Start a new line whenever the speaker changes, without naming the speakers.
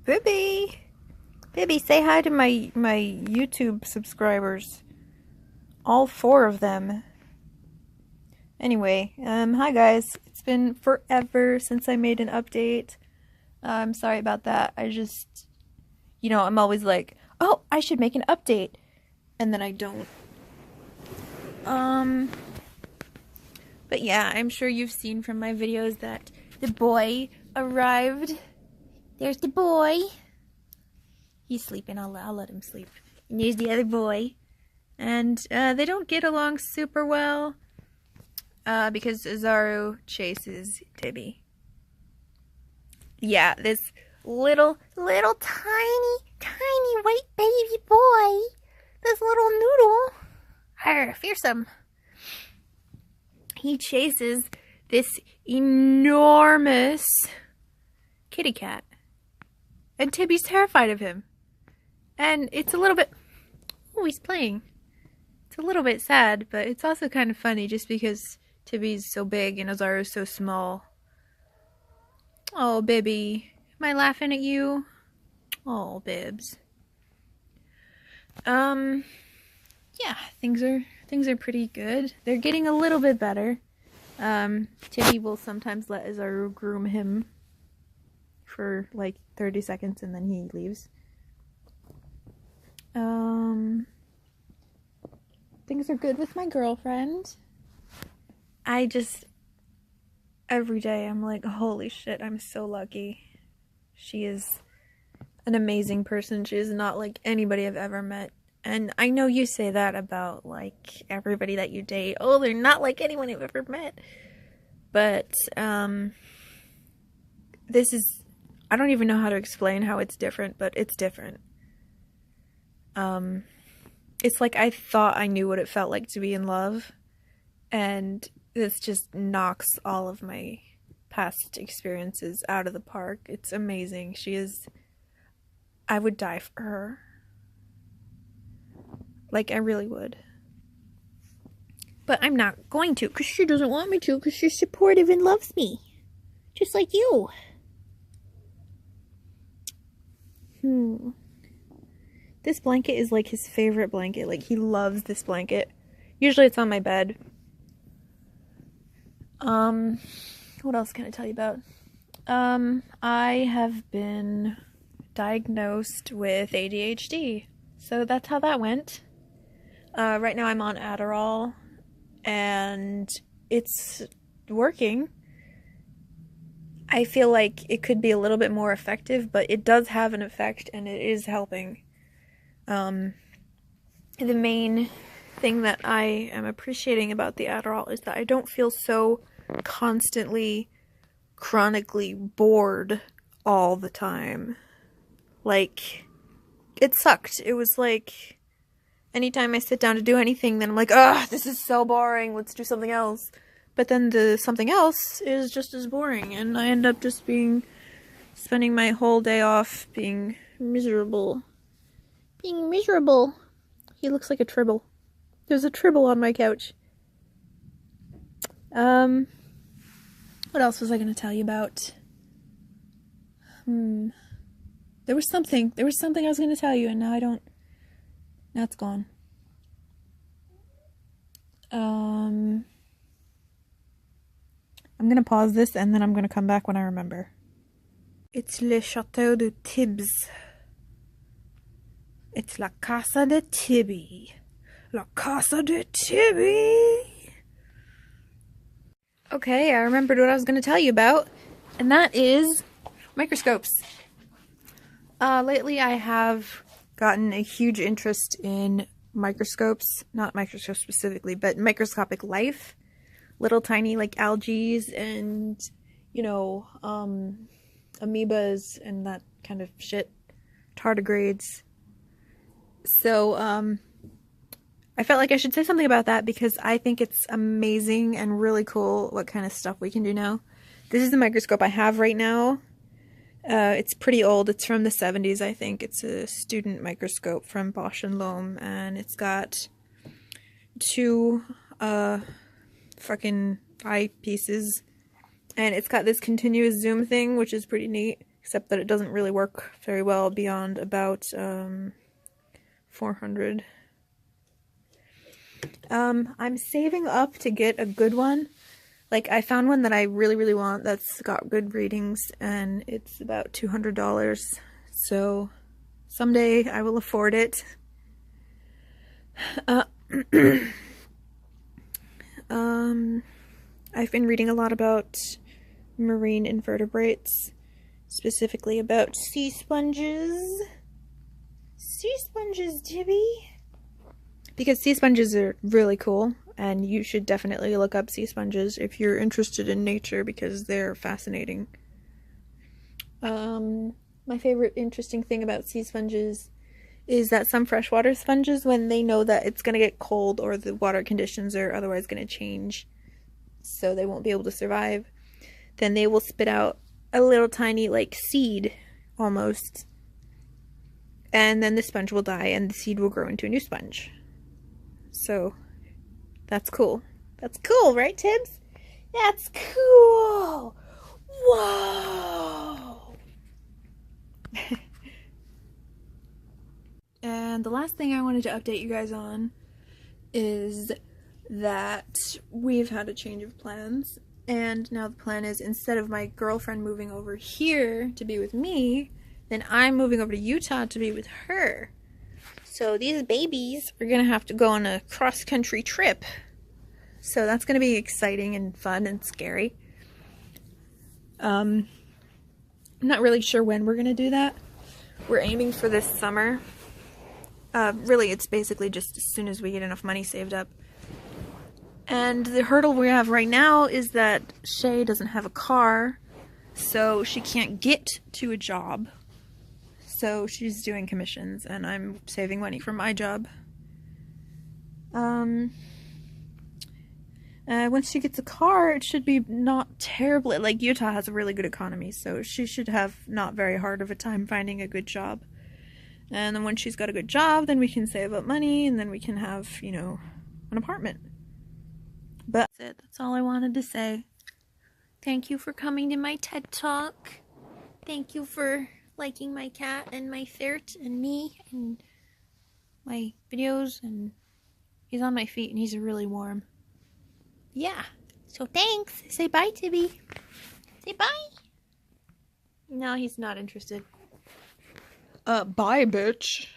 Bibby! Bibby, say hi to my YouTube subscribers. All 4 of them. Anyway, hi guys. It's been forever since I made an update. I'm sorry about that. I just, I'm always like, oh, I should make an update. And then I don't. But yeah, I'm sure you've seen from my videos that the boy arrived. There's the boy. He's sleeping. I'll let him sleep. And there's the other boy. And they don't get along super well because Azaru chases Tibby. Yeah, this little tiny white baby boy. This little noodle. Arr, fearsome. He chases this enormous kitty cat. And Tibby's terrified of him. And it's a little bit... Oh, he's playing. It's a little bit sad, but it's also kind of funny just because Tibby's so big and Azaru's so small. Oh, Bibby. Am I laughing at you? Oh, Bibs. Yeah, things are pretty good. They're getting a little bit better. Tibby will sometimes let Azaru groom him for like 30 seconds and then he leaves. Things are good with my girlfriend. Every day I'm like, holy shit, I'm so lucky. She is an amazing person. She is not like anybody I've ever met. And I know you say that about like everybody that you date. Oh, they're not like anyone you've ever met. But this is, I don't even know how to explain how it's different, but it's different. It's like I thought I knew what it felt like to be in love, and this just knocks all of my past experiences out of the park. It's amazing. I would die for her. Like, I really would. But I'm not going to, because she doesn't want me to, because she's supportive and loves me. Just like you. This blanket is like his favorite blanket. Like, he loves this blanket. Usually it's on my bed. What else can I tell you about? I have been diagnosed with ADHD. So that's how that went. Right now I'm on Adderall, and it's working. I feel like it could be a little bit more effective, but it does have an effect, and it is helping. The main thing that I am appreciating about the Adderall is that I don't feel so constantly, chronically bored all the time. Like, it sucked. It was like, anytime I sit down to do anything, then I'm like, ugh, this is so boring, let's do something else. But then the something else is just as boring, and I end up just spending my whole day off being miserable. Being miserable. He looks like a tribble. There's a tribble on my couch. What else was I going to tell you about? There was something I was going to tell you, and now it's gone. I'm going to pause this, and then I'm going to come back when I remember. It's Le Château de Tibby. It's La Casa de Tibby. La Casa de Tibby. Okay, I remembered what I was going to tell you about, and that is microscopes. Lately I have gotten a huge interest in microscopes, not microscopes specifically, but microscopic life. Little tiny like algae and, amoebas and that kind of shit. Tardigrades. So, I felt like I should say something about that because I think it's amazing and really cool what kind of stuff we can do now. This is the microscope I have right now. It's pretty old. It's from the 70s, I think. It's a student microscope from Bosch & Lomb, and it's got 2 fucking eyepieces, and it's got this continuous zoom thing, which is pretty neat. except that it doesn't really work very well beyond about 400. I'm saving up to get a good one. Like, I found one that I really, really want that's got good ratings, and it's about $200. So, someday I will afford it. I've been reading a lot about marine invertebrates, specifically about sea sponges. Sea sponges, Tibby! Because sea sponges are really cool, and you should definitely look up sea sponges if you're interested in nature, because they're fascinating. My favorite interesting thing about sea sponges is that some freshwater sponges, when they know that it's going to get cold or the water conditions are otherwise going to change, so they won't be able to survive, then they will spit out a little tiny, like, seed, almost. And then the sponge will die, and the seed will grow into a new sponge. So, that's cool. That's cool, right, Tibbs? That's cool! Whoa! And the last thing I wanted to update you guys on is that we've had a change of plans, and now the plan is, instead of my girlfriend moving over here to be with me, then I'm moving over to Utah to be with her. So these babies are gonna have to go on a cross-country trip. So that's gonna be exciting and fun and scary. I'm not really sure when we're gonna do that. We're aiming for this summer. Really, it's basically just as soon as we get enough money saved up. And the hurdle we have right now is that Shay doesn't have a car, so she can't get to a job. So she's doing commissions, and I'm saving money for my job. Once she gets a car, it should be not terribly, like, Utah has a really good economy, so she should have not very hard of a time finding a good job. And then when she's got a good job, then we can save up money, and then we can have, you know, an apartment. But that's it. That's all I wanted to say. Thank you for coming to my TED Talk. Thank you for liking my cat and my ferret and me and my videos. And he's on my feet and he's really warm. Yeah. So thanks. Say bye, Tibby. Say bye. No, he's not interested. Bye, bitch.